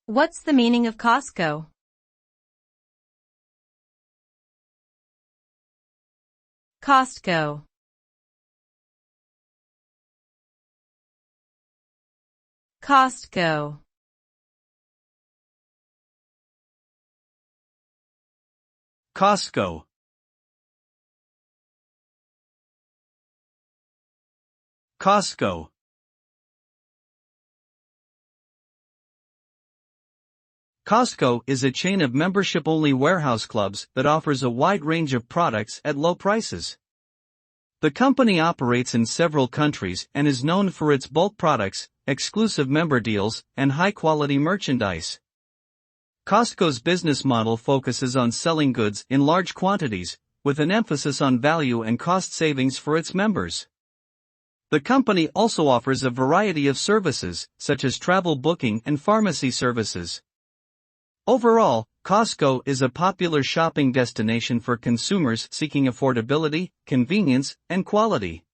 What's the meaning of Costco? Costco. Costco. Costco. Costco. Costco is a chain of membership-only warehouse clubs that offers a wide range of products at low prices. The company operates in several countries and is known for its bulk products, exclusive member deals, and high-quality merchandise. Costco's business model focuses on selling goods in large quantities, with an emphasis on value and cost savings for its members. The company also offers a variety of services, such as travel booking and pharmacy services. Overall, Costco is a popular shopping destination for consumers seeking affordability, convenience, and quality.